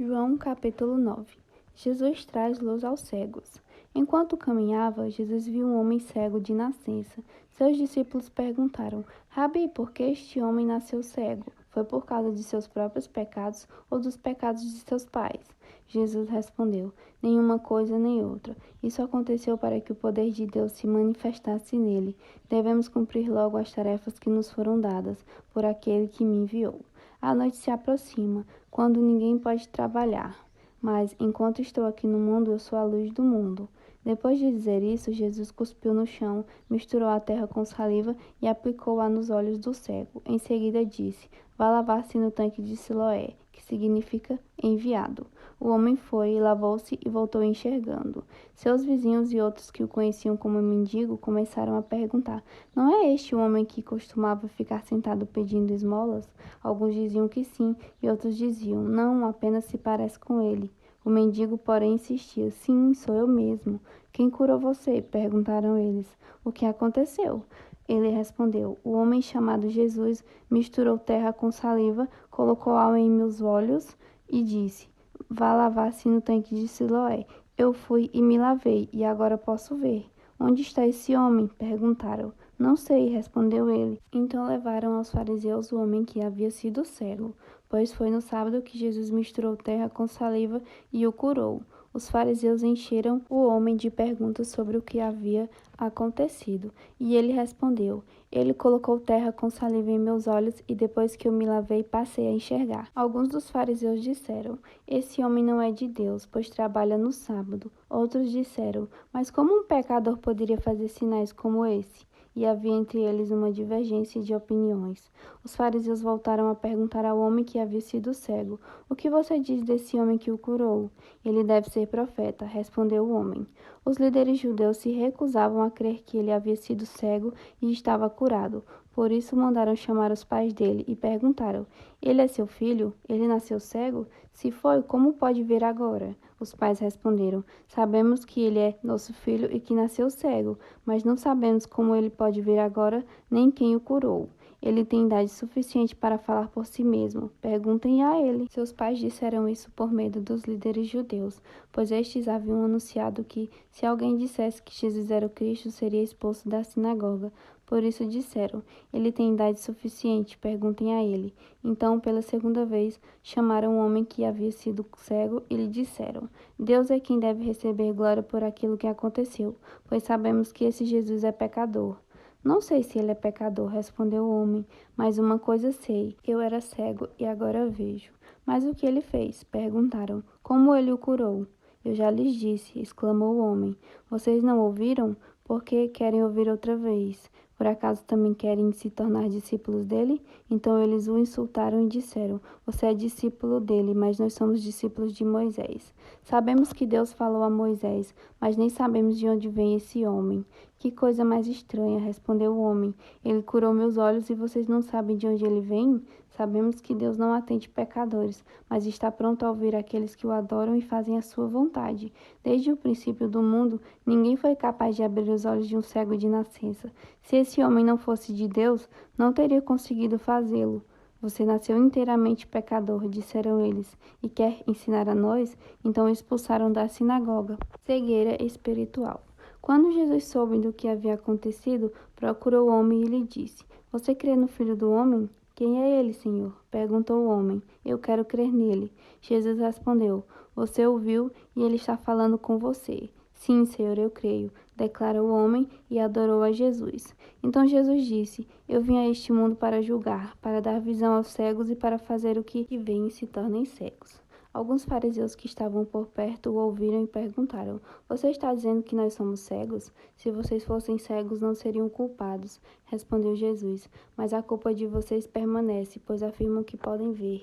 João capítulo 9. Jesus traz luz aos cegos. Enquanto caminhava, Jesus viu um homem cego de nascença. Seus discípulos perguntaram: Rabi, por que este homem nasceu cego? Foi por causa de seus próprios pecados ou dos pecados de seus pais? Jesus respondeu: Nenhuma coisa nem outra. Isso aconteceu para que o poder de Deus se manifestasse nele. Devemos cumprir logo as tarefas que nos foram dadas por aquele que me enviou. A noite se aproxima, quando ninguém pode trabalhar. Mas, enquanto estou aqui no mundo, eu sou a luz do mundo. Depois de dizer isso, Jesus cuspiu no chão, misturou a terra com saliva e aplicou-a nos olhos do cego. Em seguida disse: Vá lavar-se no tanque de Siloé, que significa enviado. O homem foi, lavou-se e voltou enxergando. Seus vizinhos e outros que o conheciam como mendigo começaram a perguntar: Não é este o homem que costumava ficar sentado pedindo esmolas? Alguns diziam que sim, e outros diziam: Não, apenas se parece com ele. O mendigo, porém, insistia: Sim, sou eu mesmo. Quem curou você? Perguntaram eles. O que aconteceu? Ele respondeu: O homem chamado Jesus misturou terra com saliva, colocou álcool em meus olhos e disse: Vá lavar-se no tanque de Siloé. Eu fui e me lavei, e agora posso ver. Onde está esse homem? Perguntaram. Não sei, respondeu ele. Então levaram aos fariseus o homem que havia sido cego, pois foi no sábado que Jesus misturou terra com saliva e o curou. Os fariseus encheram o homem de perguntas sobre o que havia acontecido, e ele respondeu: Ele colocou terra com saliva em meus olhos, e depois que eu me lavei, passei a enxergar. Alguns dos fariseus disseram: Esse homem não é de Deus, pois trabalha no sábado. Outros disseram: Mas como um pecador poderia fazer sinais como esse? E havia entre eles uma divergência de opiniões. Os fariseus voltaram a perguntar ao homem que havia sido cego: O que você diz desse homem que o curou? Ele deve ser profeta, respondeu o homem. Os líderes judeus se recusavam a crer que ele havia sido cego e estava curado. Por isso mandaram chamar os pais dele e perguntaram: Ele é seu filho? Ele nasceu cego? Se foi, como pode ver agora? Os pais responderam: Sabemos que ele é nosso filho e que nasceu cego, mas não sabemos como ele pode ver agora, nem quem o curou. Ele tem idade suficiente para falar por si mesmo. Perguntem a ele. Seus pais disseram isso por medo dos líderes judeus, pois estes haviam anunciado que, se alguém dissesse que Jesus era o Cristo, seria expulso da sinagoga. Por isso disseram: Ele tem idade suficiente, perguntem a ele. Então, pela segunda vez, chamaram o homem que havia sido cego e lhe disseram: Deus é quem deve receber glória por aquilo que aconteceu, pois sabemos que esse Jesus é pecador. Não sei se ele é pecador, respondeu o homem, mas uma coisa sei: eu era cego e agora vejo. Mas o que ele fez? Perguntaram. Como ele o curou? Eu já lhes disse, exclamou o homem. Vocês não ouviram? Por que querem ouvir outra vez? Por acaso também querem se tornar discípulos dele? Então eles o insultaram e disseram: Você é discípulo dele, mas nós somos discípulos de Moisés. Sabemos que Deus falou a Moisés, mas nem sabemos de onde vem esse homem. Que coisa mais estranha, respondeu o homem. Ele curou meus olhos e vocês não sabem de onde ele vem? Sabemos que Deus não atende pecadores, mas está pronto a ouvir aqueles que o adoram e fazem a sua vontade. Desde o princípio do mundo, ninguém foi capaz de abrir os olhos de um cego de nascença. Se esse homem não fosse de Deus, não teria conseguido fazê-lo. Você nasceu inteiramente pecador, disseram eles, e quer ensinar a nós? Então o expulsaram da sinagoga. Cegueira espiritual. Quando Jesus soube do que havia acontecido, procurou o homem e lhe disse: Você crê no Filho do Homem? Quem é ele, Senhor? Perguntou o homem. Eu quero crer nele. Jesus respondeu: Você o viu e ele está falando com você. Sim, Senhor, eu creio, declarou o homem e adorou a Jesus. Então Jesus disse: Eu vim a este mundo para julgar, para dar visão aos cegos e para fazer o que veem e se tornem cegos. Alguns fariseus que estavam por perto o ouviram e perguntaram: Você está dizendo que nós somos cegos? Se vocês fossem cegos, não seriam culpados, respondeu Jesus. Mas a culpa de vocês permanece, pois afirmam que podem ver.